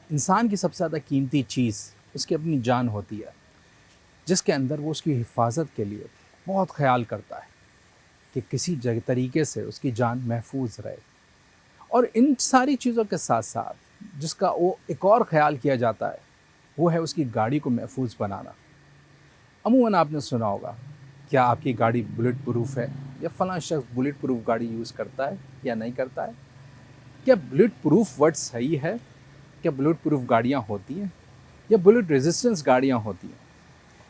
इंसान की सबसे ज़्यादा कीमती चीज़ उसकी अपनी जान होती है, जिसके अंदर वो उसकी हिफाजत के लिए बहुत ख्याल करता है कि किसी जगह तरीके से उसकी जान महफूज रहे। और इन सारी चीज़ों के साथ साथ जिसका वो एक और ख्याल किया जाता है, वो है उसकी गाड़ी को महफूज बनाना। अमूमन आपने सुना होगा, क्या आपकी गाड़ी बुलेट प्रूफ है, या फलां शख्स बुलेट प्रूफ गाड़ी यूज़ करता है या नहीं करता है। क्या बुलेट प्रूफ वर्ड सही है? क्या बुलेट प्रूफ गाड़ियाँ होती हैं, या बुलेट रेजिस्टेंस गाड़ियाँ होती हैं?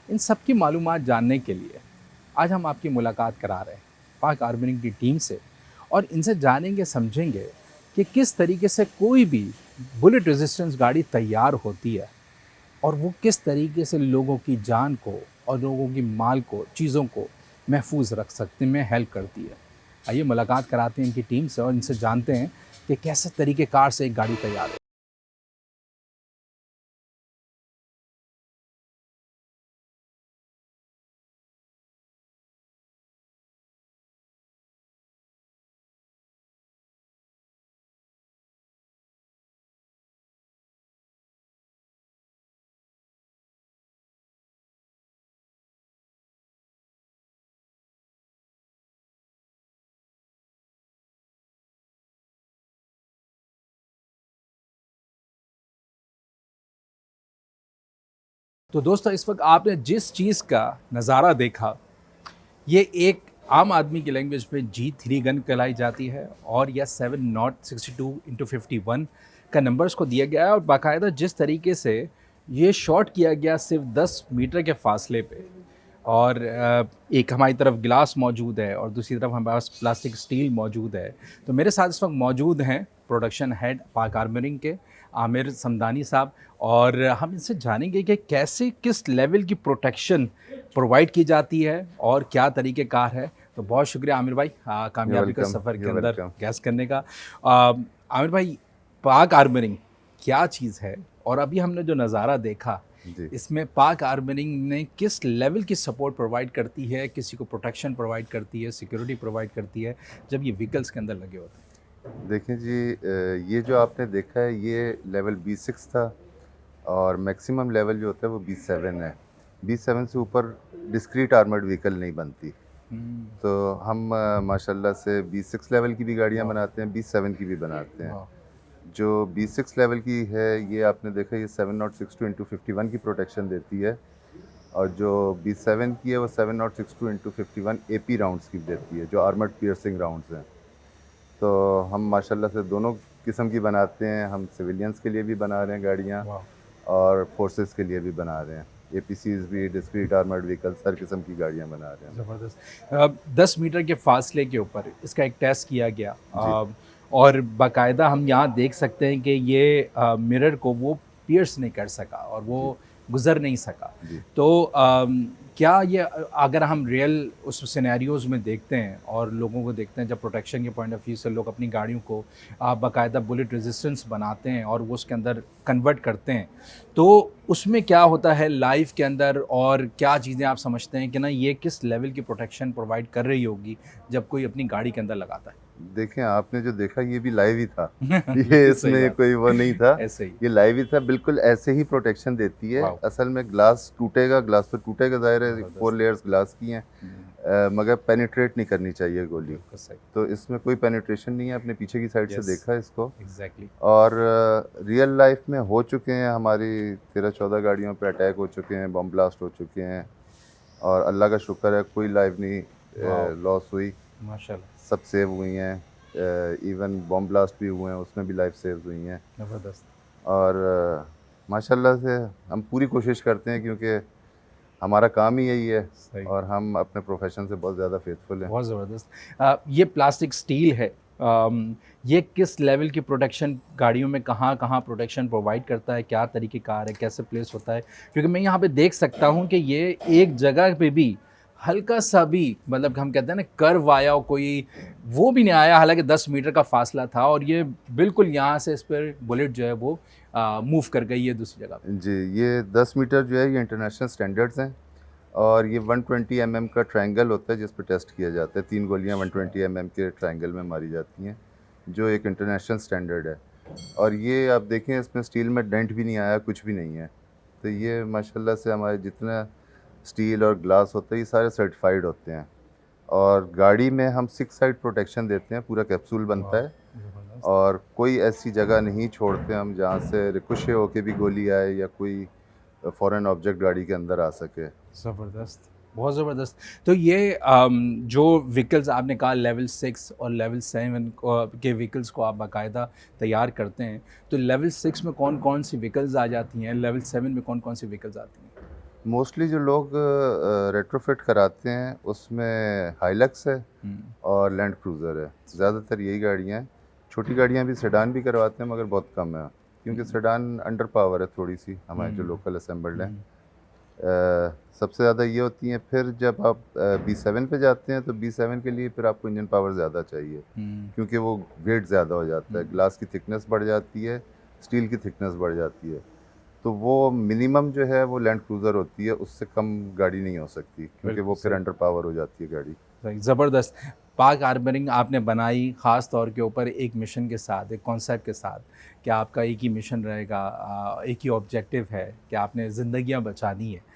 इन सब की मालूमात जानने के लिए आज हम आपकी मुलाकात करा रहे हैं पाक आर्मरिंग की टीम से, और इनसे जानेंगे समझेंगे कि किस तरीके से कोई भी बुलेट रेजिस्टेंस गाड़ी तैयार होती है, और वो किस तरीके से लोगों की जान को और लोगों की माल को, चीज़ों को महफूज रख सकते में हेल्प करती है। आइए मुलाकात कराते हैं इनकी टीम से और इनसे जानते हैं कि कैसे तरीक़ेकार से एक गाड़ी तैयार है। तो दोस्तों, इस वक्त आपने जिस चीज़ का नज़ारा देखा, ये एक आम आदमी की लैंग्वेज में G3 गन कहलाई जाती है, और यह 7 नॉट 62/51 का नंबर इसको दिया गया है। और बाकायदा जिस तरीके से ये शॉट किया गया सिर्फ 10 मीटर के फासले पे, और एक हमारी तरफ गिलास मौजूद है और दूसरी तरफ हमारे पास प्लास्टिक स्टील मौजूद है। तो मेरे साथ इस वक्त मौजूद हैं प्रोडक्शन हेड पाक आर्मरिंग के आमिर समदानी साहब, और हम इनसे जानेंगे कि कैसे किस लेवल की प्रोटेक्शन प्रोवाइड की जाती है और क्या तरीक़ेकार है। तो बहुत शुक्रिया आमिर भाई, यू कामयाबी का वेलकम, सफ़र के यू अंदर वेलकम। गैस करने का। आमिर भाई, पाक आर्मरिंग क्या चीज़ है, और अभी हमने जो नज़ारा देखा, जी, इसमें पाक आर्मरिंग ने किस लेवल की सपोर्ट प्रोवाइड करती है, किसी को प्रोटेक्शन प्रोवाइड करती है, सिक्योरिटी प्रोवाइड करती है जब ये व्हीकल्स के अंदर लगे होते हैं? देखें जी, ये जो आपने देखा है ये लेवल B6 था, और मैक्सिमम लेवल जो होता है वो B7 है। B7 से ऊपर डिस्क्रीट आर्मर्ड व्हीकल नहीं बनती। हम्म। तो हम माशाल्लाह से B6 लेवल की भी गाड़ियाँ वाह। बनाते हैं, B7 की भी बनाते हैं। वाह। जो B6 लेवल की है ये आपने देखा, ये 7.62/51 की प्रोटेक्शन देती है, और जो B7 की है वो 7.62/51 AP राउंड्स की देती है, जो आर्मर्ड पियर्सिंग राउंड्स हैं। तो हम माशाल्लाह से दोनों किस्म की बनाते हैं। हम सिविलियंस के लिए भी बना रहे हैं गाड़ियाँ, वाह। और फोर्सेस के लिए भी बना रहे हैं। APCs भी, डिस्क्रीट आर्मर्ड व्हीकल्स, हर किस्म की गाड़ियाँ बना रहे हैं हम। ज़बरदस्त। 10 मीटर के फासले के ऊपर इसका एक टेस्ट किया गया, जी, और बाकायदा हम यहाँ देख सकते हैं कि ये मिरर को वो पियर्स नहीं कर सका और वो जी, गुज़र नहीं सका। जी। तो क्या ये अगर हम रियल उस सिनेरियोज़ में देखते हैं और लोगों को देखते हैं, जब प्रोटेक्शन के पॉइंट ऑफ व्यू से लोग अपनी गाड़ियों को बाकायदा बुलेट रेजिस्टेंस बनाते हैं और वो उसके अंदर कन्वर्ट करते हैं, तो उसमें क्या होता है लाइफ के अंदर, और क्या चीज़ें आप समझते हैं कि ना ये किस लेवल की प्रोटेक्शन प्रोवाइड कर रही होगी जब कोई अपनी गाड़ी के अंदर लगाता देखें, आपने जो देखा ये भी लाइव ही था। है? ये बिल्कुल सही इसमें बात। कोई वो नहीं था, ऐसे ही। ये लाइव ही था, बिल्कुल ऐसे ही प्रोटेक्शन देती है। वाह। असल में ग्लास टूटेगा, ग्लास तो टूटेगा, ज़ाहिर है 4 ज़बरदस्त। लेयर्स ग्लास की हैं। मगर पेनिट्रेट नहीं करनी चाहिए गोली। बिल्कुल सही। तो इसमें कोई पेनिट्रेशन नहीं है, आपने पीछे की साइड से यस। देखा है इसको। एग्जैक्टली। और रियल लाइफ में हो चुके हैं, हमारी 13-14 गाड़ियों पे अटैक हो चुके हैं, बम ब्लास्ट हो चुके हैं, और अल्लाह का शुक्र है कोई लाइफ नहीं वाह। लॉस हुई, माशाल्लाह। सब सेव हुई हैं। इवन बम ब्लास्ट भी हुए हैं, उसमें भी लाइफ सेव हुई हैं। ज़बरदस्त। और माशाल्लाह से हम पूरी कोशिश करते हैं, क्योंकि हमारा काम ही यही है, सही। और हम अपने प्रोफेशन से बहुत ज़्यादा फेथफुल हैं। बहुत ज़बरदस्त। ये प्लास्टिक स्टील है, ये किस लेवल की प्रोटेक्शन गाड़ियों में कहाँ कहाँ प्रोटेक्शन प्रोवाइड करता है, क्या तरीक़ेकार है, कैसे प्लेस होता है? क्योंकि मैं यहाँ पे देख सकता हूँ कि ये एक जगह पे भी हल्का सा भी, मतलब हम कहते हैं ना कर्व आया हो कोई, वो भी नहीं आया, हालांकि 10 मीटर का फासला था, और ये बिल्कुल यहाँ से इस पर बुलेट जो है वो मूव कर गई है दूसरी जगह पे। जी, ये 10 मीटर जो है ये इंटरनेशनल स्टैंडर्ड्स हैं, और ये 120 का ट्रायंगल होता है जिस पे टेस्ट किया जाता है। 3 गोलियां 120 के ट्रायंगल में मारी जाती हैं, जो एक इंटरनेशनल स्टैंडर्ड है। और ये आप देखें इसमें स्टील में डेंट भी नहीं आया, कुछ भी नहीं है। तो ये माशाल्लाह से हमारे जितना स्टील और ग्लास होते हैं ये सारे सर्टिफाइड होते हैं। और गाड़ी में हम 6 साइड प्रोटेक्शन देते हैं, पूरा कैप्सूल बनता है ज़बरदस्त। और कोई ऐसी जगह नहीं छोड़ते हम जहाँ से रिकोशे होके भी गोली आए या कोई फॉरेन ऑब्जेक्ट गाड़ी के अंदर आ सके। ज़बरदस्त, बहुत ज़बरदस्त। तो ये जो व्हीकल्स आपने कहा लेवल 6 और लेवल 7 के व्हीकल्स को आप बाकायदा तैयार करते हैं, तो लेवल 6 में कौन-कौन सी व्हीकल्स आ जाती हैं? लेवल 7 में कौन-कौन सी व्हीकल्स आती हैं? मोस्टली जो लोग रेट्रोफिट कराते हैं उसमें हाइलक्स है हुँ, और लैंड क्रूज़र है। ज़्यादातर यही गाड़ियाँ हैं। छोटी गाड़ियाँ भी सेडान भी करवाते हैं मगर बहुत कम है, क्योंकि सेडान अंडर पावर है थोड़ी-सी हमारे जो लोकल असेंबल्ड हैं। सबसे ज़्यादा ये होती हैं। फिर जब आप B7 पे जाते हैं तो B7 के लिए फिर आपको इंजन पावर ज़्यादा चाहिए, हुँ, क्योंकि वो वेट ज़्यादा हो जाता है, ग्लास की थिकनेस बढ़ जाती है, स्टील की थिकनेस बढ़ जाती है। तो वो मिनिमम जो है वो लैंड क्रूज़र होती है, उससे कम गाड़ी नहीं हो सकती, क्योंकि बिल्कुल वो फिर सही। अंडर पावर हो जाती है गाड़ी। सही, ज़बरदस्त। पाक आर्मरिंग आपने बनाई ख़ास तौर के ऊपर एक मिशन के साथ, एक कॉन्सेप्ट के साथ कि आपका एक ही मिशन रहेगा, एक ही ऑब्जेक्टिव है कि आपने ज़िंदगियाँ बचानी है।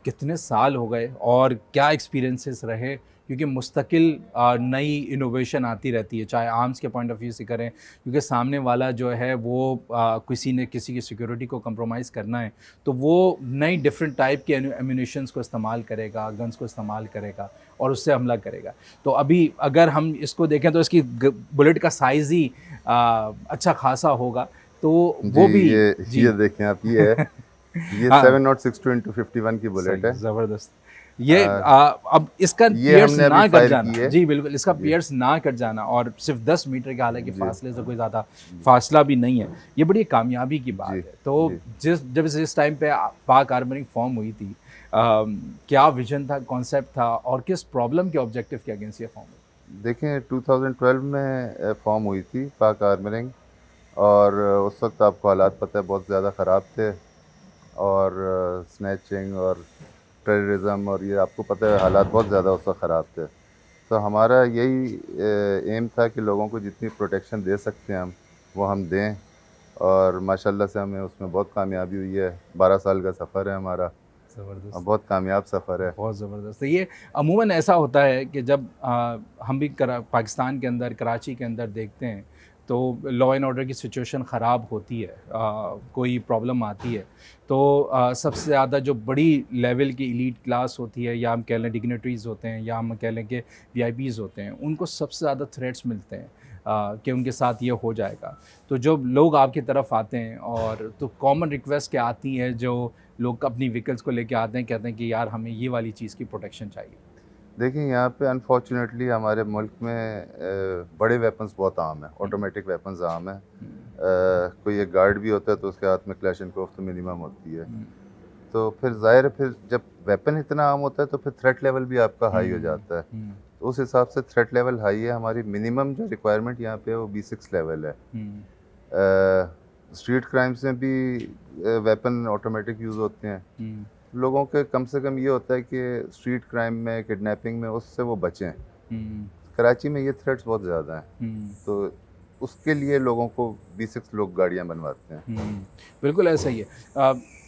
कितने साल हो गए और क्या एक्सपीरियंसेस रहे? क्योंकि मुस्तकिल नई इनोवेशन आती रहती है, चाहे आर्म्स के पॉइंट ऑफ व्यू से करें, क्योंकि सामने वाला जो है वो किसी ने किसी की सिक्योरिटी को कंप्रोमाइज़ करना है, तो वो नई डिफरेंट टाइप के एम्यूनेशंस को इस्तेमाल करेगा, गन्स को इस्तेमाल करेगा और उससे हमला करेगा। तो अभी अगर हम इसको देखें तो इसकी बुलेट का साइज़ ही अच्छा खासा होगा, तो जी, वो भी ये जी। देखें आप, ये है, ये हाँ, 7.62 इंटू 51 की बुलेट सही, है। ज़बरदस्त। ये अ, अब इसका ये पियर्स हमने अभी ना कट फाइल जाना की है। जी, बिल्कुल, इसका जी, पियर्स ना कट जाना और सिर्फ़ 10 मीटर के हालाँकि जी, फ़ासले से कोई ज़्यादा जी, फ़ासला भी नहीं है। ये बड़ी कामयाबी की जी, बात है। तो जी। जिस टाइम पे पाक आर्मरिंग फ़ॉर्म हुई थी, क्या विज़न था, कॉन्सेप्ट था और किस प्रॉब्लम के ऑब्जेक्टिव के अगेंस्ट ये फ़ॉर्म हुई? देखें 2012 में फॉर्म हुई थी पाक आर्मरिंग, और उस वक्त आपको हालात पता है बहुत ज़्यादा ख़राब थे, और स्नैचिंग और टेररिज्म और ये आपको पता है हालात बहुत ज़्यादा उस वक्त ख़राब थे। तो हमारा यही एम था कि लोगों को जितनी प्रोटेक्शन दे सकते हैं हम, वो हम दें, और माशाल्लाह से हमें उसमें बहुत कामयाबी हुई है। 12 साल का सफ़र है हमारा और ज़बरदस्त। बहुत कामयाब सफ़र है। बहुत ज़बरदस्त। तो ये अमूमन ऐसा होता है कि जब हम भी पाकिस्तान के अंदर, कराची के अंदर देखते हैं, तो लॉ एंड ऑर्डर की सिचुएशन ख़राब होती है, कोई प्रॉब्लम आती है, तो सबसे ज़्यादा जो बड़ी लेवल की एलीट क्लास होती है, या हम कह लें डिग्नेटरीज़ होते हैं, या हम कह लें कि वीआईपीज़ होते हैं, उनको सबसे ज़्यादा थ्रेट्स मिलते हैं कि उनके साथ ये हो जाएगा। तो जब लोग आपकी तरफ आते हैं और तो कॉमन रिक्वेस्ट क्या आती है, जो लोग अपनी व्हीकल्स को लेके आते हैं, कहते हैं कि यार हमें ये वाली चीज़ की प्रोटेक्शन चाहिए। देखिए यहाँ पे अनफॉर्चुनेटली हमारे मुल्क में बड़े वेपन्स बहुत आम हैं, ऑटोमेटिक वेपन्स आम हैं। कोई एक गार्ड भी होता है तो उसके हाथ में क्लैशनकोफ तो मिनिमम होती है। तो फिर ज़ाहिर है, फिर जब वेपन इतना आम होता है तो फिर थ्रेट लेवल भी आपका हाई हो जाता है। तो उस हिसाब से थ्रेट लेवल हाई है। हमारी मिनिमम जो रिक्वायरमेंट यहाँ पे है वो B6 लेवल है। स्ट्रीट क्राइम्स में भी वेपन ऑटोमेटिक यूज़ होते हैं। लोगों के कम से कम ये होता है कि स्ट्रीट क्राइम में, किडनैपिंग में उससे वो बचें। कराची में ये थ्रेट्स बहुत ज़्यादा हैं, तो उसके लिए लोगों को B6 लोग गाड़ियाँ बनवाते हैं। बिल्कुल ऐसा ही है।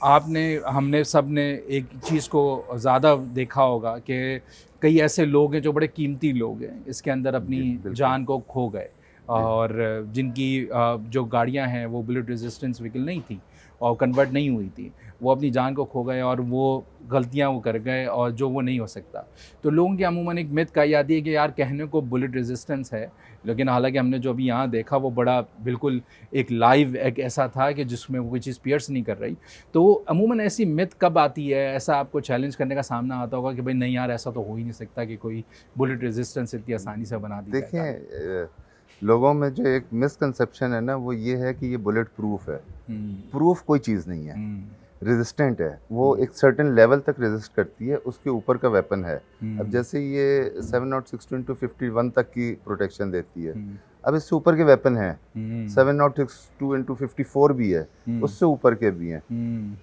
आपने हमने सब ने एक चीज़ को ज़्यादा देखा होगा कि कई ऐसे लोग हैं जो बड़े कीमती लोग हैं, इसके अंदर अपनी जी, बिल्कुल। जान को खो गए, जी, और जिनकी जो गाड़ियां हैं वो बुलेट रेजिस्टेंस व्हीकल नहीं थी और कन्वर्ट नहीं हुई थी, वो अपनी जान को खो गए और वो गलतियां वो कर गए और जो वो नहीं हो सकता। तो लोगों की अमूमन एक मिथ कही जाती है कि यार कहने को बुलेट रेजिस्टेंस है, लेकिन हालांकि हमने जो अभी यहाँ देखा वो बड़ा बिल्कुल एक लाइव एक ऐसा था कि जिसमें वो कोई चीज़ पियर्स नहीं कर रही। तो अमूमन ऐसी मिथ कब आती है, ऐसा आपको चैलेंज करने का सामना आता होगा कि भाई नहीं यार ऐसा तो हो ही नहीं सकता कि कोई बुलेट रेजिस्टेंस इतनी आसानी से बना दी जाए गाड़ी। देखें लोगों में जो एक मिसकंसेप्शन है ना, वो ये है कि ये बुलेट प्रूफ है। हम्म, प्रूफ कोई चीज़ नहीं है, हम्म, रेजिस्टेंट है। वो एक सर्टेन लेवल तक रेजिस्ट करती है, उसके ऊपर का वेपन है। अब हम्म, जैसे ये 7.62 इंटू 51 तक की प्रोटेक्शन देती है। हम्म, अब इससे ऊपर के वेपन हैं, हम्म 7.62 × 54 भी है, हम्म, उससे ऊपर के भी हैं,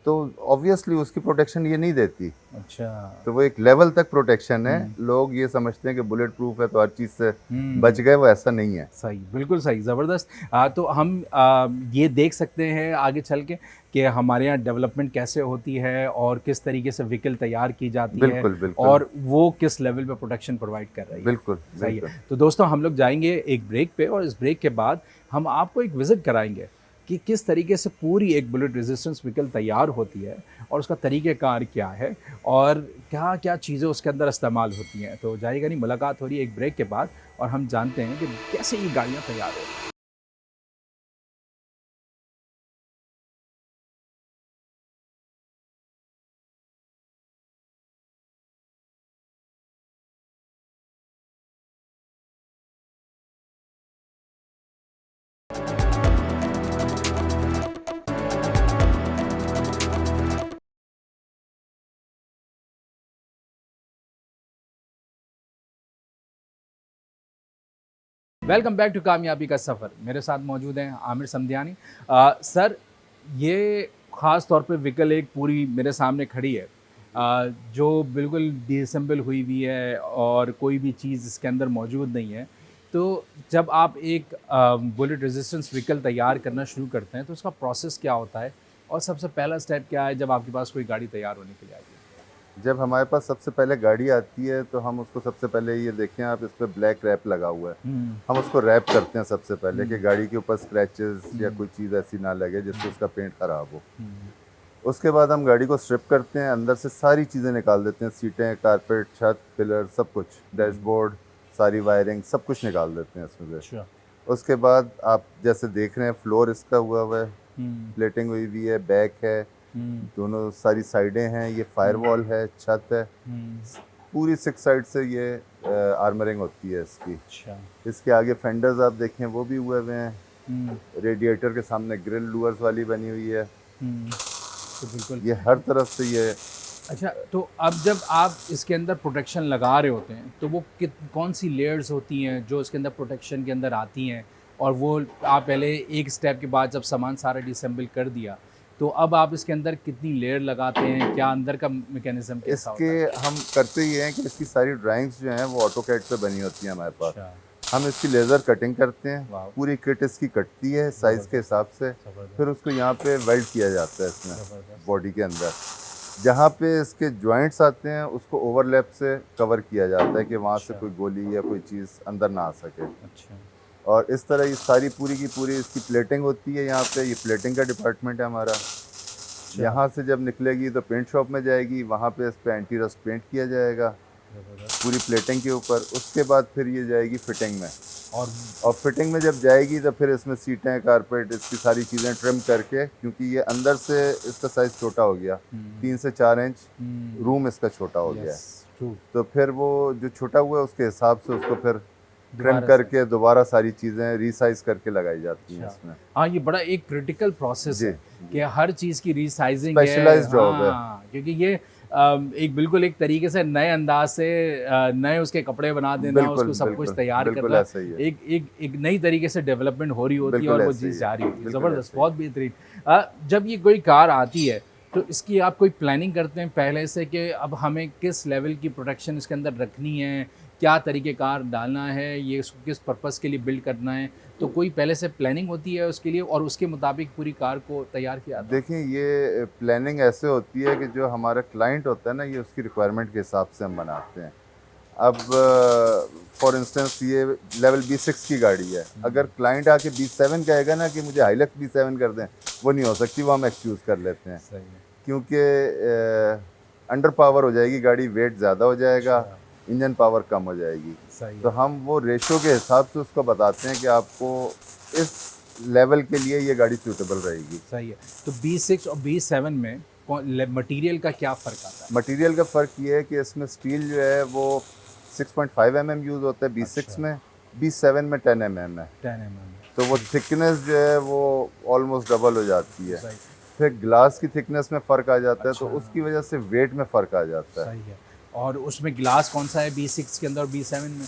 तो ऑब्वियसली उसकी प्रोटेक्शन ये नहीं देती। अच्छा तो वो एक लेवल तक प्रोटेक्शन है। हम्म लोग ये समझते हैं कि बुलेट प्रूफ है तो हर चीज़ से हम्म, बच गए, वो ऐसा नहीं है। सही, बिल्कुल सही, ज़बरदस्त। तो हम ये देख सकते हैं आगे चल के कि हमारे यहाँ डेवलपमेंट कैसे होती है और किस तरीके से व्हीकल तैयार की जाती है बिल्कुल बिल्कुल और वो किस लेवल पे प्रोटेक्शन प्रोवाइड कर रही है। बिल्कुल सही बिल्कुल। है। तो दोस्तों हम लोग जाएंगे एक ब्रेक पे और इस ब्रेक के बाद हम आपको एक विज़िट कराएंगे कि किस तरीके से पूरी एक बुलेट रेजिस्टेंस व्हीकल तैयार होती है और उसका तरीक़ेकार क्या है और क्या क्या चीज़ें उसके अंदर इस्तेमाल होती हैं। तो जाइएगा नहीं, मुलाकात हो रही है एक ब्रेक के बाद और हम जानते हैं कि कैसे ये गाड़ियाँ तैयार होती हैं। वेलकम बैक टू कामयाबी का सफ़र। मेरे साथ मौजूद हैं आमिर समदियानी। सर, ये ख़ास तौर पे व्हीकल एक पूरी मेरे सामने खड़ी है, जो बिल्कुल डिसेंबल हुई हुई है और कोई भी चीज़ इसके अंदर मौजूद नहीं है। तो जब आप एक बुलेट रेजिस्टेंस व्हीकल तैयार करना शुरू करते हैं तो उसका प्रोसेस क्या होता है और सबसे पहला स्टेप क्या है जब आपके पास कोई गाड़ी तैयार होने के लिए आती है? जब हमारे पास सबसे पहले गाड़ी आती है तो हम उसको सबसे पहले ये देखें, आप इस पर ब्लैक रैप लगा हुआ है, हम उसको रैप करते हैं सबसे पहले कि गाड़ी के ऊपर स्क्रैचेस या कोई चीज़ ऐसी ना लगे जिससे उसका पेंट ख़राब हो। उसके बाद हम गाड़ी को स्ट्रिप करते हैं, अंदर से सारी चीज़ें निकाल देते हैं, सीटें, कारपेट, छत, पिलर, सब कुछ, डैशबोर्ड, सारी वायरिंग, सब कुछ निकाल देते हैं इसमें से। अच्छा। उसके बाद आप जैसे देख रहे हैं फ्लोर इसका हुआ है, हम्म प्लेटिंग हुई हुई है, बैक है, हम्म दोनों सारी साइडें हैं, ये फायरवॉल है, छत है, हम्म, पूरी 6 साइड से ये आर्मरिंग होती है इसकी। अच्छा। इसके आगे फेंडर्स आप देखें वो भी हुए हुए हैं, हम्म रेडिएटर के सामने ग्रिल लूअर्स वाली बनी हुई है, हम्म, तो बिल्कुल। ये हर तरफ से ये। अच्छा, तो अब जब आप इसके अंदर प्रोटेक्शन लगा रहे होते हैं तो वो कौन सी लेयर्स होती हैं जो इसके अंदर प्रोटेक्शन के अंदर आती हैं और वो आप पहले एक स्टेप के बाद जब सामान सारा डिसेंबल कर दिया तो अब आप इसके अंदर कितनी लेयर लगाते हैं, क्या अंदर का मैकेनिज्म कैसा इसके होता है? हम करते ही हैं कि इसकी सारी ड्राइंग्स जो हैं वो ऑटोकैड पे बनी होती हैं हमारे पास। अच्छा, हम इसकी लेज़र कटिंग करते हैं, वाह, पूरी किट इसकी कटती है साइज़ के हिसाब से, ज़बरदस्त, फिर उसको यहाँ पे वेल्ड किया जाता है इसमें ज़बरदस्त। बॉडी के अंदर। जहाँ पे इसके जॉइंट्स आते हैं उसको ओवरलैप से कवर किया जाता है कि वहाँ से अच्छा। कोई गोली या कोई चीज़ अंदर ना आ सके। अच्छा। और इस तरह ये सारी पूरी की पूरी इसकी प्लेटिंग होती है यहाँ पे, ये प्लेटिंग का डिपार्टमेंट है हमारा। अच्छा, यहाँ से जब निकलेगी तो पेंट शॉप में जाएगी, वहाँ पे इस पे एंटी रस्ट पेंट किया जाएगा ज़बरदस्त। पूरी प्लेटिंग के ऊपर। उसके बाद फिर ये जाएगी फिटिंग में, और और फिटिंग में जब जाएगी तो फिर इसमें सीटें, कारपेट, इसकी सारी चीज़ें ट्रिम करके, क्योंकि ये अंदर से इसका साइज़ छोटा हो गया, 3 से 4 इंच रूम इसका छोटा हो गया है, ट्रू, तो फिर वो जो छोटा हुआ है उसके हिसाब से उसको फिर ट्रिम दोबारा से। करके दोबारा सारी चीज़ें रीसाइज करके लगाई जाती हैं अच्छा। इसमें। हाँ, ये बड़ा एक क्रिटिकल प्रोसेस जी, है कि हर चीज़ की रीसाइजिंग स्पेशलाइज्ड जॉब है। हाँ, क्योंकि ये एक बिल्कुल एक तरीके से नए अंदाज से नए उसके कपड़े बना देना, बिल्कुल उसको सब कुछ बिल्कुल तैयार बिल्कुल करना, ऐसा ही है, एक नई तरीके से डेवलपमेंट हो रही होती है और बिल्कुल वो ऐसा ही चीज़ है, जारी होती है। बिल्कुल ज़बरदस्त, ऐसा ही बहुत बेहतरीन। जब ये कोई कार आती है तो इसकी आप कोई प्लानिंग करते हैं पहले से कि अब हमें किस लेवल की प्रोटेक्शन इसके अंदर रखनी है, क्या तरीक़ेकार डालना है, ये इसको किस पर्पज़ के लिए बिल्ड करना है, तो कोई पहले से प्लानिंग होती है उसके लिए और उसके मुताबिक पूरी कार को तैयार किया जाता है? देखिए ये प्लानिंग ऐसे होती है कि जो हमारा क्लाइंट होता है ना, ये उसकी रिक्वायरमेंट के हिसाब से हम बनाते हैं। अब फॉर इंस्टेंस ये लेवल B6 की गाड़ी है, अगर क्लाइंट आके B7 कहेगा ना कि मुझे हाइलक्स B7 कर दें, वो नहीं हो सकती, वो हम एक्सक्यूज़ कर लेते हैं, सही है। क्योंकि अंडर पावर हो जाएगी गाड़ी, वेट ज़्यादा हो जाएगा, अच्छा, इंजन पावर कम हो जाएगी। सही तो है, हम वो रेशो के हिसाब से उसको बताते हैं कि आपको इस लेवल के लिए ये गाड़ी सूटेबल रहेगी। सही है। तो B6 और B7 में मटेरियल का क्या फ़र्क आता है? मटेरियल का फ़र्क ये है कि इसमें स्टील जो है वो 6.5 mm यूज़ होता है B6 अच्छा। में, B7 में 10 mm है, 10 mm, तो वो थिकनेस जो है वो ऑलमोस्ट डबल हो जाती है। सही, फिर ग्लास की थिकनेस में फ़र्क आ जाता है, तो अच्छा। उसकी वजह से वेट में फ़र्क आ जाता है। सही है। और उसमें ग्लास कौन सा है B6 के अंदर और B7 में?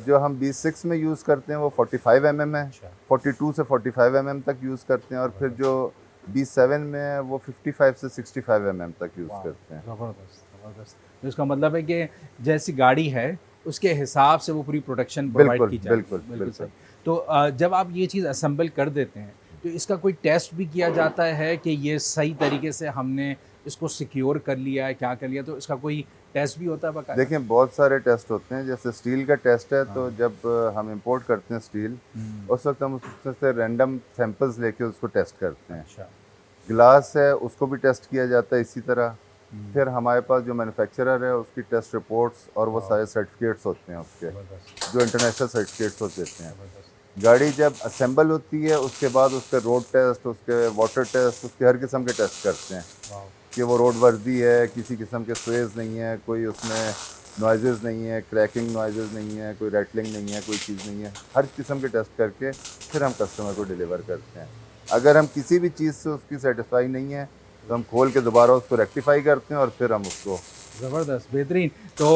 जो हम B6 में यूज़ करते हैं वो 45 mm है, अच्छा। 42 से 45 mm तक यूज़ करते हैं, और फिर जो B7 में है वो 55 से 65 mm तक यूज़ वाह, करते हैं। ज़बरदस्त ज़बरदस्त। तो इसका मतलब है कि जैसी गाड़ी है उसके हिसाब से वो पूरी प्रोटेक्शन प्रोवाइड बिल्कुल, की जाएगी। बिल्कुल, बिल्कुल सही। बिल्कुल। तो जब आप ये चीज़ असेंबल कर देते हैं तो इसका कोई टेस्ट भी किया जाता है कि ये सही तरीके से हमने इसको सिक्योर कर लिया है, क्या कर लिया, तो इसका कोई टेस्ट भी होता है बाकायदा? देखिए बहुत सारे टेस्ट होते हैं, जैसे स्टील का टेस्ट है, तो हाँ। जब हम इंपोर्ट करते हैं स्टील, हुँ, उस वक्त हम उसमें से रैंडम सैंपल्स लेके उसको टेस्ट करते हैं। अच्छा। ग्लास है उसको भी टेस्ट किया जाता है इसी तरह। हुँ, फिर हमारे पास जो मैन्युफैक्चरर है उसकी टेस्ट रिपोर्ट्स और वो वाह, सारे सर्टिफिकेट्स होते हैं उसके, ज़बरदस्त, जो इंटरनेशनल सर्टिफिकेट्स होते हैं। ज़बरदस्त। गाड़ी जब असेंबल होती है उसके बाद उसके रोड टेस्ट, उसके वाटर टेस्ट, उसके हर किस्म के टेस्ट करते हैं वाह! कि वो रोड वर्दी है, किसी किस्म के स्वेज नहीं है, कोई उसमें नॉइज़ेज़ नहीं है, क्रैकिंग नॉइज़ेज़ नहीं है, कोई रैटलिंग नहीं है, कोई चीज़ नहीं है। हर किस्म के टेस्ट करके फिर हम कस्टमर को डिलीवर करते हैं। अगर हम किसी भी चीज़ से उसकी सेटिस्फाई नहीं है तो हम खोल के दोबारा उसको रेक्टिफाई करते हैं और फिर हम उसको। ज़बरदस्त, बेहतरीन। तो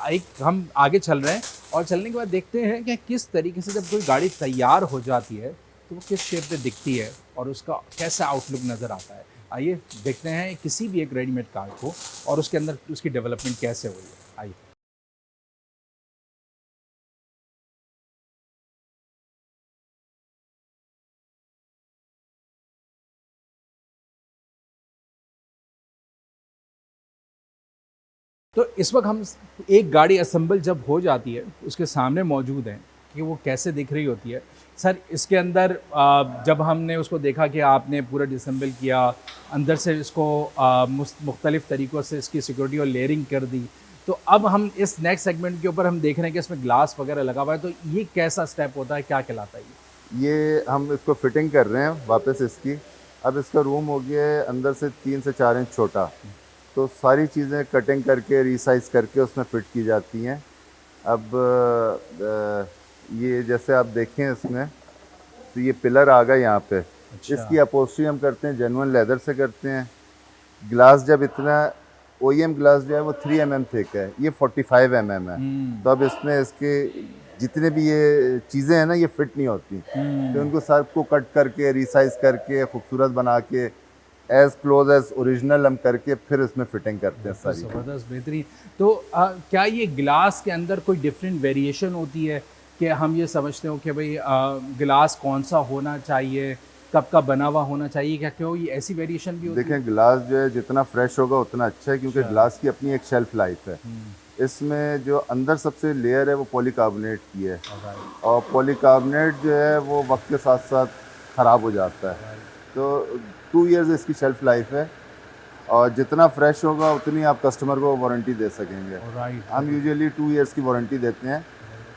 एक हम आगे चल रहे हैं और चलने के बाद देखते हैं कि किस तरीके से जब कोई गाड़ी तैयार हो जाती है तो वो किस शेप में दिखती है और उसका कैसा आउटलुक नज़र आता है। आइए देखते हैं किसी भी एक रेडीमेड कार को और उसके अंदर उसकी डेवलपमेंट कैसे हुई है। आइए। तो इस वक्त हम एक गाड़ी असेंबल जब हो जाती है उसके सामने मौजूद हैं कि वो कैसे दिख रही होती है। सर इसके अंदर जब हमने उसको देखा कि आपने पूरा डिसम्बल किया, अंदर से इसको मुख्तलिफ़ तरीक़ों से इसकी सिक्योरिटी और लेयरिंग कर दी, तो अब हम इस नेक्स्ट सेगमेंट के ऊपर हम देख रहे हैं कि इसमें ग्लास वगैरह लगा हुआ है, तो ये कैसा स्टेप होता है, क्या कहलाता है ये? ये हम इसको फिटिंग कर रहे हैं वापस इसकी। अब इसका रूम हो गया है अंदर से 3 से 4 इंच छोटा, तो सारी चीज़ें कटिंग करके रीसाइज़ करके उसमें फ़िट की जाती हैं। अब ये जैसे आप देखें इसमें, तो ये पिलर आ गए यहाँ पे। अच्छा। इसकी अपहोल्स्ट्री हम करते हैं जेन्युइन लेदर से करते हैं। ग्लास जब इतना ओईएम ग्लास जो है वो 3 mm थिक है, ये 45 mm है। तो अब इसमें इसके जितने भी ये चीज़ें हैं ना ये फिट नहीं होती, तो उनको सबको कट करके रीसाइज करके खूबसूरत बना के एज क्लोज एज ओरिजिनल हम करके फिर इसमें फिटिंग करते हैं सारी। ज़बरदस्त, बेहतरीन। तो क्या ये ग्लास के अंदर कोई डिफरेंट वेरिएशन होती है कि हम ये समझते हो कि भाई ग्लास कौन सा होना चाहिए, कब का बना हुआ होना चाहिए, क्या क्यों ये ऐसी वेरिएशन भी होती है? देखें ग्लास जो है जितना फ्रेश होगा उतना अच्छा है, क्योंकि अच्छा। ग्लास की अपनी एक शेल्फ लाइफ है। हम्म, इसमें जो अंदर सबसे लेयर है वो पॉलीकार्बोनेट की है, alright, और पॉलीकार्बोनेट जो है वो वक्त के साथ साथ ख़राब हो जाता है। alright, तो 2 इयर्स इसकी शेल्फ लाइफ है, और जितना फ्रेश होगा उतनी आप कस्टमर को वारंटी दे सकेंगे। alright, हम यूजुअली 2 इयर्स की वारंटी देते हैं,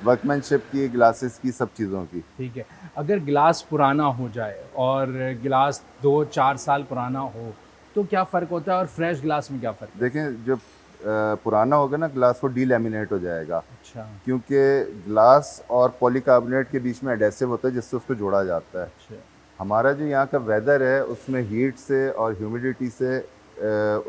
वर्कमैनशिप की, ग्लासेस की, सब चीज़ों की। ठीक है। अगर गिलास पुराना हो जाए और गिलास 2-4 साल पुराना हो तो क्या फ़र्क होता है और फ्रेश गिलास में क्या फ़र्क है? देखें जब पुराना होगा ना ग्लास, वो डीलैमिनेट हो जाएगा, अच्छा, क्योंकि ग्लास और पॉलीकार्बोनेट के बीच में एडेसिव होता है जिससे उसको जोड़ा जाता है। अच्छा, हमारा जो यहाँ का वेदर है उसमें हीट से और ह्यूमिडिटी से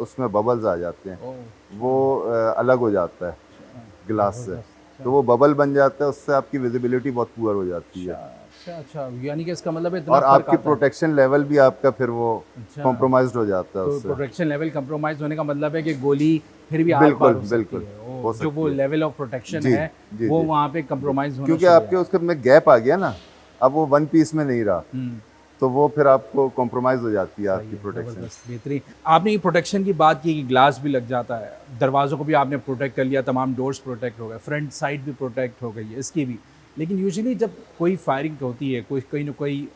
उसमें बबल्स आ जाते हैं, ओह! वो अलग हो जाता है अच्छा, ग्लास से, ज़बरदस्त, तो वो बबल बन जाता है, उससे आपकी विजिबिलिटी बहुत पुअर हो जाती अच्छा, है, अच्छा, अच्छा, यानी कि इसका मतलब इतना और फ़र्क आपकी आता है। प्रोटेक्शन लेवल भी आपका फिर वो अच्छा, कॉम्प्रोमाइज़्ड हो जाता है तो उससे। प्रोटेक्शन लेवल कंप्रोमाइज़ होने का मतलब है कि गोली फिर भी आर-पार बिल्कुल, हो सकती बिल्कुल, है। हो ओह! जो वो सकती है। लेवल ऑफ प्रोटेक्शन जी, है, जी, वो जी, वहाँ पे जी। कंप्रोमाइज़ होना क्योंकि शुरू हो आपके जाता उसके में गैप आ गया ना, अब वो वन पीस में नहीं रहा, है। हुँ। तो वो फिर आपको कॉम्प्रोमाइज़ हो जाती है सही आपकी है, प्रोटेक्शन। ज़बरदस्त, बेहतरीन। आपने ये प्रोटेक्शन की बात की कि ग्लास भी लग जाता है, दरवाज़ों को भी आपने प्रोटेक्ट कर लिया, तमाम डोर्स प्रोटेक्ट हो गए, फ्रंट साइड भी प्रोटेक्ट हो गई है, इसकी भी। लेकिन यूजुअली जब कोई फायरिंग होती है, कोई कोई ना कोई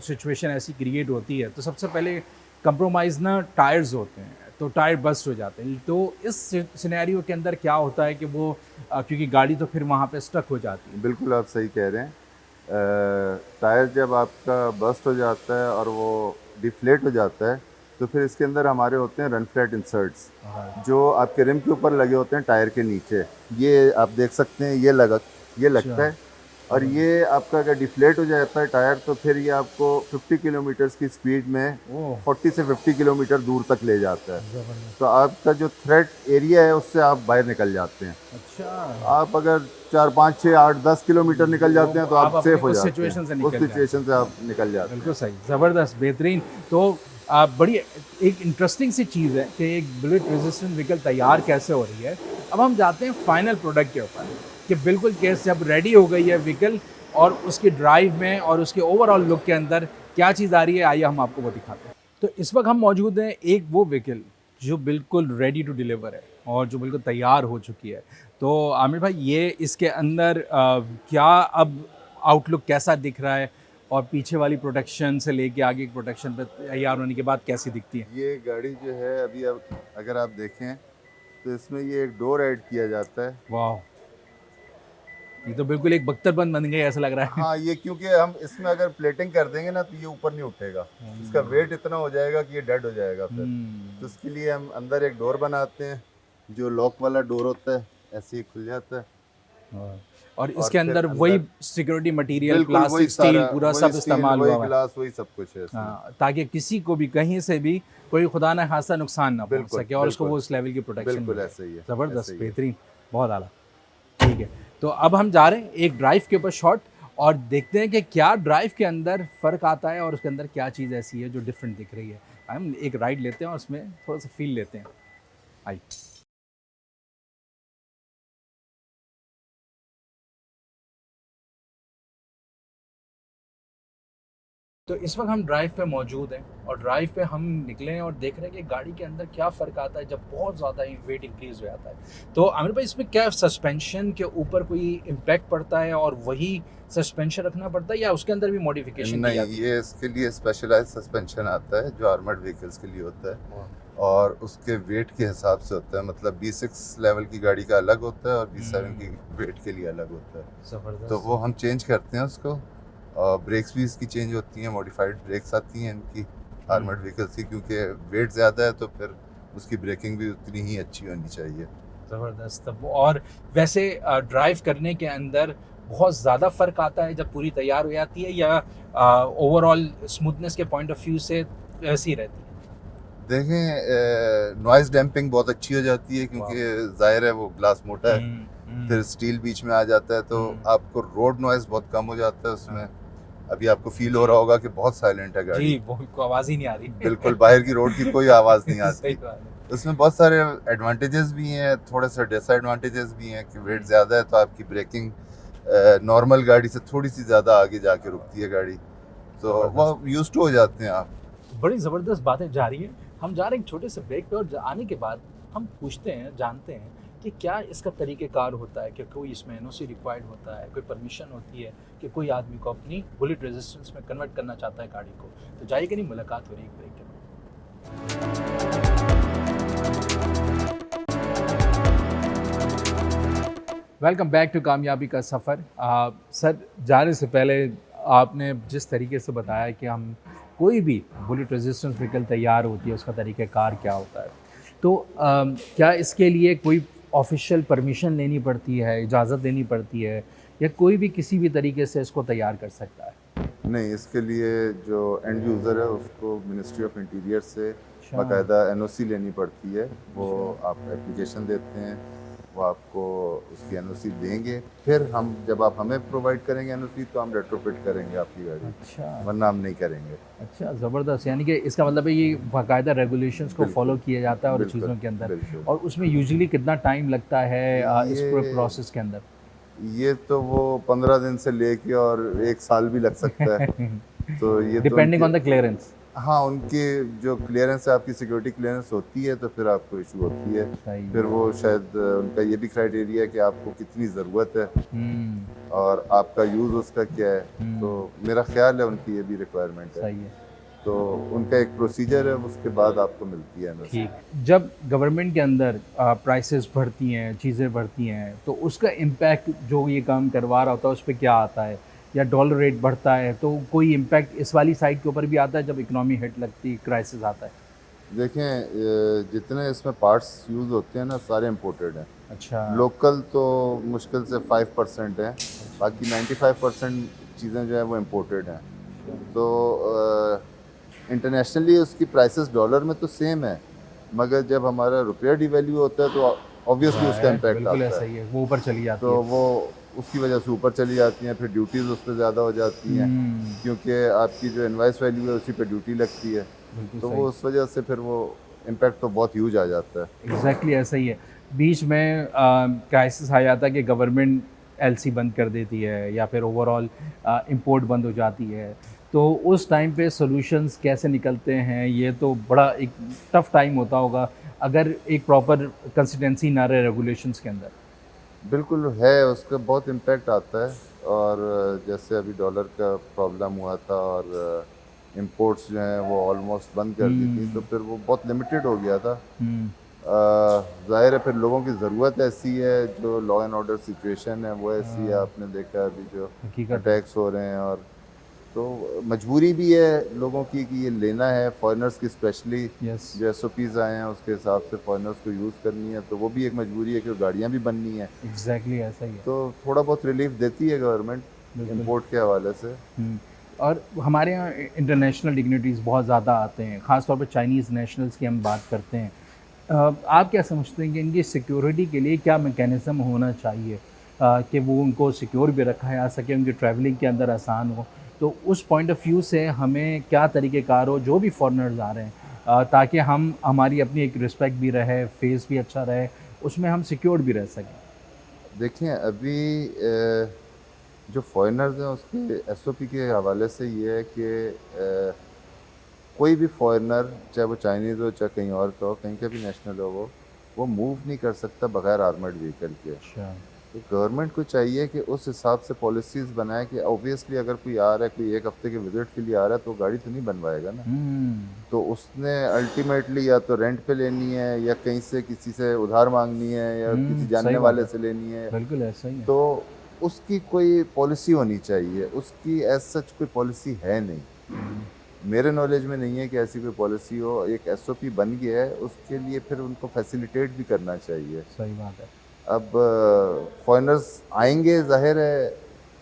सिचुएशन ऐसी क्रिएट होती है, तो सबसे पहले कंप्रोमाइज़ ना टायर्स होते हैं, तो टायर बस्ट हो जाते हैं। तो इस सिनेरियो के अंदर क्या होता है कि वो क्योंकि गाड़ी तो फिर वहाँ पे स्टक हो जाती है। बिल्कुल आप सही कह रहे हैं। टायर जब आपका बस्ट हो जाता है और वो डिफ्लेट हो जाता है, तो फिर इसके अंदर हमारे होते हैं रन फ्लैट इंसर्ट्स, हाँ, जो आपके रिम के ऊपर लगे होते हैं टायर के नीचे। ये आप देख सकते हैं, ये लगता अच्छा, है, और ये आपका अगर डिफ्लेट हो जाता है टायर तो फिर ये आपको 50 किलोमीटर की स्पीड में ओह 40 से 50 किलोमीटर दूर तक ले जाता है। जबरदस्त। तो आपका जो थ्रेट एरिया है उससे आप बाहर निकल जाते हैं। अच्छा, आप अगर 4 5 6 8 10 किलोमीटर निकल जाते हैं तो आप अपने सेफ हो उस जाते सिचुएशन से हैं, उस निकल जाते सिचुएशन से आप निकल जाते बिल्कुल हैं। सही, ज़बरदस्त, बेहतरीन। तो बड़ी एक इंटरेस्टिंग सी चीज़ है कि एक बुलेट रेजिस्टेंट व्हीकल तैयार कैसे हो रही है। अब हम जाते हैं फाइनल प्रोडक्ट के ऊपर कि बिल्कुल कैसे जब रेडी हो गई है व्हीकल और उसकी ड्राइव में और उसके ओवरऑल लुक के अंदर क्या चीज़ आ रही है, आइए हम आपको वो दिखाते हैं। तो इस वक्त हम मौजूद हैं एक वो व्हीकल जो बिल्कुल रेडी टू डिलीवर है और जो बिल्कुल तैयार हो चुकी है। तो आमिर भाई ये इसके अंदर क्या अब आउटलुक कैसा दिख रहा है और पीछे वाली प्रोटेक्शन से लेके आगे की प्रोटेक्शन पे तैयार होने के बाद कैसी दिखती है? ये गाड़ी जो है अभी अब अगर आप देखें तो इसमें ये एक डोर ऐड किया जाता है। वाह, ये तो बिल्कुल एक बख्तरबंद बन गई ऐसा लग रहा है। हाँ, ये क्योंकि हम इसमें अगर प्लेटिंग कर देंगे ना तो ये ऊपर नहीं उठेगा, इसका वेट इतना हो जाएगा कि ये डेड हो जाएगा फिर। तो इसके लिए हम अंदर एक डोर बनाते हैं, जो लॉक वाला डोर होता है, ऐसे ही खुल जाता है। और इसके फिर अंदर वही सिक्योरिटी मटेरियल, बिल्कुल वही प्लास्टिक, स्टील सारा, पूरा वही सब स्टील, इस्तेमाल वही हुआ हुआ है। ग्लास, वही सब कुछ है इसमें। हाँ, ताकि किसी को भी कहीं से भी कोई खुदा ना खास्ता नुकसान ना पहुंच बिल्कुल, सके और उसको बिल्कुल। वो उस लेवल की प्रोटेक्शन बिल्कुल मिले। ऐसे ही है, ज़बरदस्त, ऐसे ही है। बेहतरीन, बहुत आला। ठीक है, तो अब हम जा रहे हैं एक ड्राइव के ऊपर शॉट और देखते हैं कि क्या ड्राइव के अंदर फ़र्क आता है और उसके अंदर क्या चीज़ ऐसी है जो डिफरेंट दिख रही है। हम एक राइड लेते हैं और उसमें थोड़ा सा फील लेते हैं। आइए। तो इस वक्त हम ड्राइव पे मौजूद हैं और ड्राइव पे हम निकले हैं और देख रहे हैं कि गाड़ी के अंदर क्या फ़र्क आता है जब बहुत ज़्यादा वेट इंक्रीज़ हो जाता है। तो आमिर भाई इसमें क्या सस्पेंशन के ऊपर कोई इम्पैक्ट पड़ता है और वही सस्पेंशन रखना पड़ता है या उसके अंदर भी मॉडिफिकेशन की नहीं, जाती है? ये इसके लिए स्पेशलाइज सस्पेंशन आता है जो आर्मर्ड व्हीकल्स के लिए होता है और उसके वेट के हिसाब से होता है। मतलब B6 लेवल की गाड़ी का अलग होता है और B7 की वेट के लिए अलग होता है। ज़बरदस्त। तो वो हम चेंज करते हैं उसको। और ब्रेक्स भी इसकी चेंज होती हैं, मॉडिफाइड ब्रेक्स आती हैं इनकी आर्मर्ड व्हीकल्स की, क्योंकि वेट ज़्यादा है तो फिर उसकी ब्रेकिंग भी उतनी ही अच्छी होनी चाहिए। ज़बरदस्त। तब और वैसे ड्राइव करने के अंदर बहुत ज़्यादा फ़र्क आता है जब पूरी तैयार हो जाती है या ओवरऑल स्मूथनेस के पॉइंट ऑफ व्यू से ऐसी रहती है? देखें, नॉइज़ डैम्पिंग बहुत अच्छी हो जाती है क्योंकि ज़ाहिर है वो ग्लास मोटा है, फिर स्टील बीच में आ जाता है तो आपको रोड नॉइज़ बहुत कम हो जाता है उसमें। अभी आपको फील हो रहा होगा कि बहुत साइलेंट है गाड़ी। जी, वो को आवाज़ ही नहीं आ रही। बिल्कुल बाहर की रोड की कोई आवाज़ नहीं सही आती। बात है। उसमें बहुत सारे एडवांटेजेस भी हैं, थोड़े से डिसएडवांटेजेस भी हैं कि वेट ज़्यादा है तो आपकी ब्रेकिंग नॉर्मल गाड़ी से थोड़ी सी ज़्यादा आगे जाके रुकती है गाड़ी, तो वो यूज्ड टू हो जाते हैं आप। बड़ी ज़बरदस्त बातें जा रही हैं। हम जा रहे हैं एक छोटे से ब्रेक पे और आने के बाद हम पूछते हैं, जानते हैं कि क्या इसका तरीक़ेकार होता है, कि कोई इसमें एनओसी रिक्वायर्ड होता है, कोई परमिशन होती है कि कोई आदमी को अपनी बुलेट रेजिस्टेंस में कन्वर्ट करना चाहता है गाड़ी को। तो जाइए कि नहीं, मुलाकात हो रही है ब्रेक के बाद। वेलकम बैक टू कामयाबी का सफ़र। सर, जाने से पहले आपने जिस तरीके से बताया कि हम कोई भी बुलेट रेजिस्टेंस व्हीकल तैयार होती है उसका तरीक़ेकार क्या होता है, तो क्या इसके लिए कोई ऑफिशियल परमिशन लेनी पड़ती है, इजाज़त लेनी पड़ती है या कोई भी किसी भी तरीके से इसको तैयार कर सकता है? नहीं, इसके लिए जो एंड यूज़र है उसको मिनिस्ट्री ऑफ इंटीरियर से अच्छा। बाकायदा एनओसी लेनी पड़ती है। वो आप एप्लीकेशन देते हैं, वो आपको उसकी एनओसी देंगे, फिर हम जब आप हमें प्रोवाइड करेंगे एनओसी तो हम रेट्रोफिट करेंगे आपकी गाड़ी, अच्छा, वरना हम नहीं करेंगे। अच्छा, ज़बरदस्त। यानी कि इसका मतलब है ये बाकायदा रेगुलेशंस को बिल्कुल, फॉलो किया जाता है और बिल्कुल, चीज़ों के अंदर, बिल्कुल। और उसमें यूजुअली कितना टाइम लगता है इस पूरे ये- प्रोसेस के अंदर? ये तो वो 15 दिन से लेके और 1 साल भी लग सकता है। तो ये तो डिपेंडिंग ऑन उनके- द क्लियरेंस। हाँ, उनकी जो क्लियरेंस है, आपकी सिक्योरिटी क्लियरेंस होती है तो फिर आपको इशू होती है। सही। फिर वो शायद उनका ये भी क्राइटेरिया है कि आपको कितनी ज़रूरत है हम्म, और आपका यूज़ उसका क्या है। तो मेरा ख्याल है उनकी ये भी रिक्वायरमेंट है। सही है। तो उनका एक प्रोसीजर है, उसके बाद आपको मिलती है एनओसी। ठीक। जब गवर्नमेंट के अंदर प्राइसेस बढ़ती हैं, चीज़ें बढ़ती हैं, तो उसका इम्पैक्ट जो ये काम करवा रहा होता है उस पर क्या आता है? या डॉलर रेट बढ़ता है तो कोई इम्पैक्ट इस वाली साइड के ऊपर भी आता है जब इकोनॉमी हिट लगती है, क्राइसिस आता है? देखें, जितने इसमें पार्ट्स यूज़ होते हैं ना, सारे इम्पोर्टेड हैं। अच्छा। लोकल तो मुश्किल से 5% है। अच्छा। बाकी 95% चीज़ें जो है वो इम्पोर्टेड हैं। तो इंटरनेशनली उसकी प्राइसेस डॉलर में तो सेम है, मगर जब हमारा रुपया डिवैल्यू होता है तो ऑब्वियसली उसका राइट, इम्पैक्ट बिल्कुल आता ऐसा है। ही है, वो ऊपर चली जाती तो है। वो उसकी वजह से ऊपर चली जाती हैं, फिर ड्यूटीज़ उस पे ज़्यादा हो जाती हैं, हम्म, क्योंकि आपकी जो इनवॉइस वैल्यू है उसी पे ड्यूटी लगती है। बिल्कुल तो सही। वो उस वजह से फिर वो इम्पैक्ट तो बहुत ह्यूज आ जाता है। एग्जैक्टली ऐसा ही है। बीच में क्राइसिस आ जाता है कि गवर्नमेंट एलसी बंद कर देती है या फिर ओवरऑल इंपोर्ट बंद हो जाती है। तो उस टाइम पे सॉल्यूशंस कैसे निकलते हैं, ये तो बड़ा एक टफ टाइम होता होगा अगर एक प्रॉपर कंसिस्टेंसी ना रहे रेगुलेशंस के अंदर। बिल्कुल है, उसका बहुत इम्पैक्ट आता है। और जैसे अभी डॉलर का प्रॉब्लम हुआ था और इंपोर्ट्स जो हैं वो ऑलमोस्ट बंद कर दी थी, तो हम्म, फिर वो बहुत लिमिटेड हो गया था। हम्म, ज़ाहिर है फिर लोगों की ज़रूरत ऐसी है, जो लॉ एंड ऑर्डर सिचुएशन है वो ऐसी है, आपने देखा अभी जो हकीकत है। अटैक्स हो रहे हैं। और तो मजबूरी भी है लोगों की कि ये लेना है, फॉरेनर्स की स्पेशली यस। जो एसओपीज़ आए हैं उसके हिसाब से फॉरेनर्स को यूज़ करनी है, तो वो भी एक मजबूरी है कि गाड़ियाँ भी बननी है। एग्जैक्टली ऐसा ही है। तो थोड़ा बहुत रिलीफ देती है गवर्नमेंट बिल्कुल। इंपोर्ट के हवाले से। और हमारे यहाँ इंटरनेशनल डिग्निटीज़ बहुत ज़्यादा आते हैं, ख़ास तौर पे चाइनीज़ नेशनल्स की हम बात करते हैं। आप क्या समझते हैं कि इनकी सिक्योरिटी के लिए क्या मैकेनिज़्म होना चाहिए कि वो उनको सिक्योर भी रखा जा सके, उनकी ट्रैवलिंग के अंदर आसान हो? तो उस पॉइंट ऑफ व्यू से हमें क्या तरीक़ेकार हो जो भी फ़ॉरेनर्स आ रहे हैं, ताकि हम हमारी अपनी एक रिस्पेक्ट भी रहे, फेस भी अच्छा रहे, उसमें हम सिक्योर भी रह सकें? देखें अभी जो फॉरेनर्स हैं उसके एसओपी के हवाले से ये है कि कोई भी फॉरेनर, चाहे वो चाइनीज़ हो चाहे कहीं और का हो, कहीं का भी नेशनल हो, वो मूव नहीं कर सकता बगैर आर्मर्ड व्हीकल के। अच्छा। तो गवर्नमेंट को चाहिए कि उस हिसाब से पॉलिसीज़ बनाए कि ऑब्वियसली अगर कोई आ रहा है, कोई एक हफ्ते के विजिट के लिए आ रहा है, तो गाड़ी तो नहीं बनवाएगा ना। हुँ, तो उसने अल्टीमेटली या तो रेंट पे लेनी है, या कहीं से किसी से उधार मांगनी है, या किसी सही जानने बात वाले है। से लेनी है। बिल्कुल ऐसा ही है। तो उसकी कोई पॉलिसी होनी चाहिए। उसकी एज सच कोई पॉलिसी है नहीं, हुँ, मेरे नॉलेज में नहीं है कि ऐसी कोई पॉलिसी हो। एक एसओपी बन गया है, उसके लिए फिर उनको फैसिलिटेट भी करना चाहिए। सही बात है। अब फॉरेनर्स आएंगे, जाहिर है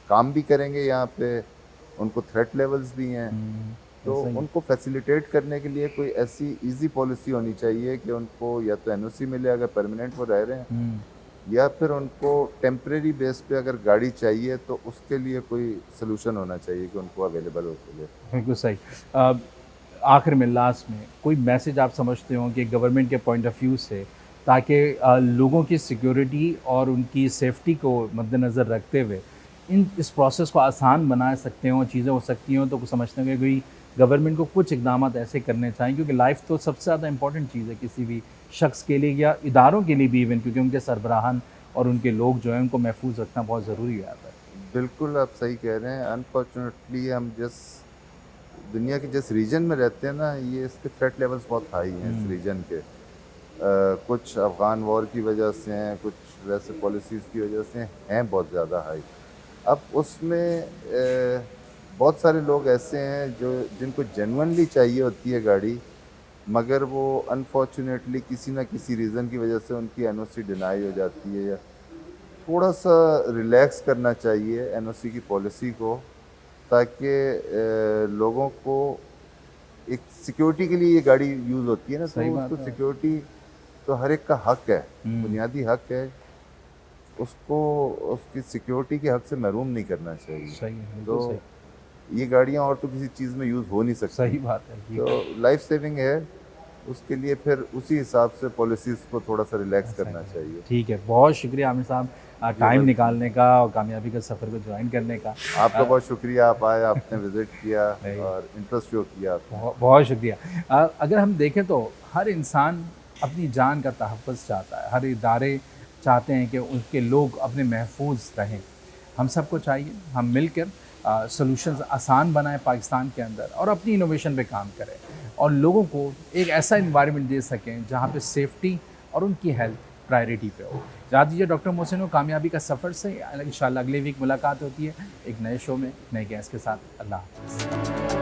काम भी करेंगे यहाँ पे, उनको थ्रेट लेवल्स भी हैं। तो ऐसा ही है। उनको फैसिलिटेट करने के लिए कोई ऐसी इजी पॉलिसी होनी चाहिए कि उनको या तो एनओसी मिले अगर परमानेंट वो रह रहे हैं, हुँ, या फिर उनको टेम्परेरी बेस पे अगर गाड़ी चाहिए तो उसके लिए कोई सलूशन होना चाहिए कि उनको अवेलेबल हो सके। बिल्कुल सही। अ, आखिर में लास्ट में कोई मैसेज आप समझते हो कि गवर्नमेंट के पॉइंट ऑफ व्यू से, ताकि लोगों की सिक्योरिटी और उनकी सेफ्टी को मद्देनज़र रखते हुए इस प्रोसेस को आसान बना सकते हों, चीज़ें हो सकती हों, तो समझते हैं कि कोई गवर्नमेंट को कुछ इकदाम ऐसे करने चाहिए, क्योंकि लाइफ तो सबसे ज़्यादा इंपॉर्टेंट चीज़ है किसी भी शख्स के लिए या इदारों के लिए भी इवन, क्योंकि उनके सरबराहान और उनके लोग जो हैं उनको महफूज रखना बहुत ज़रूरी हो जाता है। बिल्कुल आप सही कह रहे हैं। अनफॉर्चुनेटली हम जिस दुनिया के जिस रीजन में रहते हैं ना, ये इसके थ्रेट लेवल्स बहुत हाई हैं इस हुँ, रीजन के। कुछ अफ़गान वॉर की वजह से हैं, कुछ वैसे पॉलिसीज़ की वजह से हैं बहुत ज़्यादा हाई। अब उसमें बहुत सारे लोग ऐसे हैं जो जिनको जेन्युइनली चाहिए होती है गाड़ी, मगर वो अनफॉर्चुनेटली किसी ना किसी रीज़न की वजह से उनकी एनओसी डिनाई हो जाती है। या थोड़ा सा रिलैक्स करना चाहिए एनओसी की पॉलिसी को, ताकि लोगों को एक सिक्योरिटी के लिए ये गाड़ी यूज़ होती है ना, सही तो उसको बात है। सिक्योरिटी तो हर एक का हक है, हुँ, बुनियादी हक है। उसको उसकी सिक्योरिटी के हक से महरूम नहीं करना चाहिए। सही है, तो बिल्कुल सही। ये गाड़ियाँ और तो किसी चीज़ में यूज़ हो नहीं सकती। सही बात है, तो हकीकत लाइफ सेविंग है, उसके लिए फिर उसी हिसाब से पॉलिसीज़ को थोड़ा सा रिलैक्स ऐसा करना ही है। चाहिए। ठीक है, बहुत शुक्रिया आमिर साहब जी टाइम वेलकम। निकालने का और कामयाबी का सफ़र को जॉइन करने का। आपका बहुत शुक्रिया, आप आए, आपने विज़िट किया नहीं, और इंटरेस्ट शो किया आपने। बहुत बहुत शुक्रिया। अगर हम देखें तो हर इंसान अपनी जान का तहफ़्फ़ुज़ चाहता है, हर इदारे चाहते हैं कि उनके लोग अपने महफूज रहें। हम सबको चाहिए हम मिलकर सॉल्यूशंस आसान बनाएं पाकिस्तान के अंदर और अपनी इनोवेशन पे काम करें और लोगों को एक ऐसा इन्वायरमेंट दे सकें जहाँ पे सेफ्टी और उनकी हेल्थ प्रायोरिटी पे हो। जा दीजिए डॉक्टर मोहसिन को कामयाबी का सफ़र से। इंशाल्लाह अगले वीक मुलाकात होती है एक नए शो में नए गेस्ट के साथ। अल्लाह हाफ़िज़।